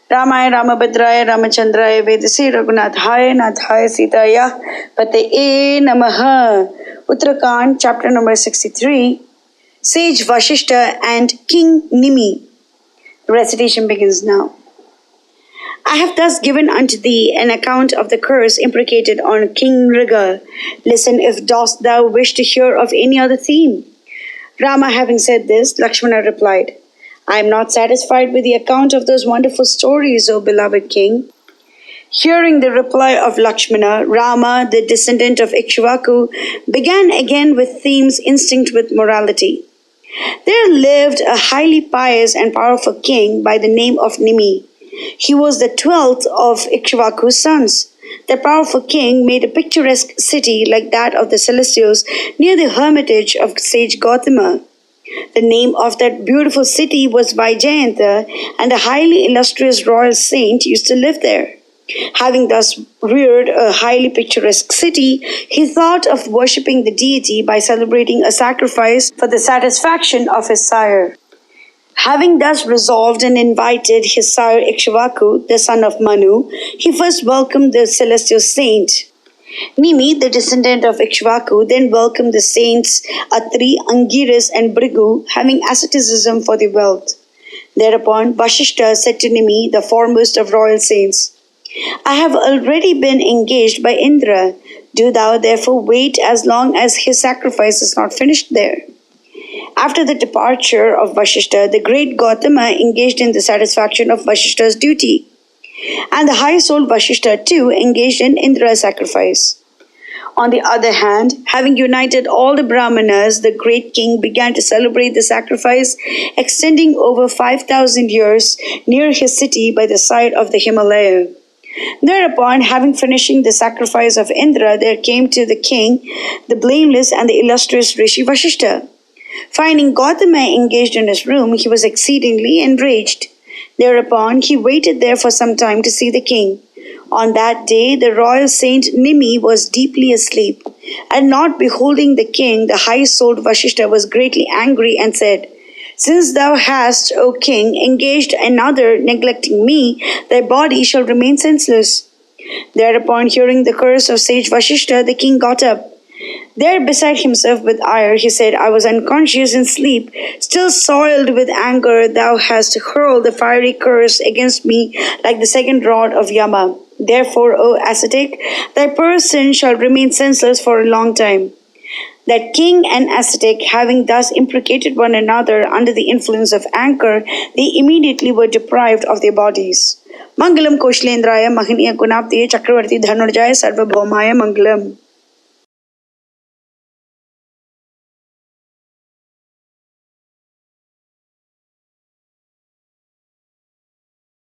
Ramaya Ramabhadraya Ramachandraya Vedasi Raghunathaya Nathaya Sitaya Pataye Namaha. Uttarakhand, chapter number 63. Sage Vasistha and King Nimi. The recitation begins now. I have thus given unto thee an account of the curse imprecated on King Mriga. Listen if dost thou wish to hear of any other theme. Rama having said this, Lakshmana replied, I am not satisfied with the account of those wonderful stories, O beloved king. Hearing the reply of Lakshmana, Rama, the descendant of Ikshvaku, began again with themes instinct with morality. There lived a highly pious and powerful king by the name of Nimi. He was the 12th of Ikshvaku's sons. The powerful king made a picturesque city like that of the Celestials near the hermitage of sage Gautama. The name of that beautiful city was Vaijayantha, and a highly illustrious royal saint used to live there. Having thus reared a highly picturesque city, he thought of worshipping the deity by celebrating a sacrifice for the satisfaction of his sire. Having thus resolved and invited his sire Ikshvaku, the son of Manu, he first welcomed the celestial saint. Nimi, the descendant of Ikshvaku, then welcomed the saints Atri, Angiras, and Bhrigu, having asceticism for the wealth. Thereupon Vasistha said to Nimi, the foremost of royal saints, I have already been engaged by Indra. Do thou therefore wait as long as his sacrifice is not finished there. After the departure of Vasistha, the great Gautama engaged in the satisfaction of Vasistha's duty. And the high-souled Vasistha too engaged in Indra's sacrifice. On the other hand, having united all the Brahmanas, the great king began to celebrate the sacrifice extending over 5,000 years near his city by the side of the Himalaya. Thereupon, having finished the sacrifice of Indra, there came to the king the blameless and the illustrious Rishi Vasistha. Finding Gautama engaged in his room, he was exceedingly enraged. Thereupon, he waited there for some time to see the king. On that day, the royal saint Nimi was deeply asleep, and not beholding the king, the high-souled Vasistha was greatly angry and said, Since thou hast, O king, engaged another, neglecting me, thy body shall remain senseless. Thereupon, hearing the curse of sage Vasistha, the king got up. There, beside himself with ire, he said, I was unconscious in sleep, still soiled with anger, thou hast hurled the fiery curse against me like the second rod of Yama. Therefore, O ascetic, thy person shall remain senseless for a long time. That king and ascetic, having thus imprecated one another under the influence of anger, they immediately were deprived of their bodies. Mangalam Koshlendraya Mahaniya Gunaptiye Chakravarti Dhanurjaya Sarvabhaumaya Mangalam.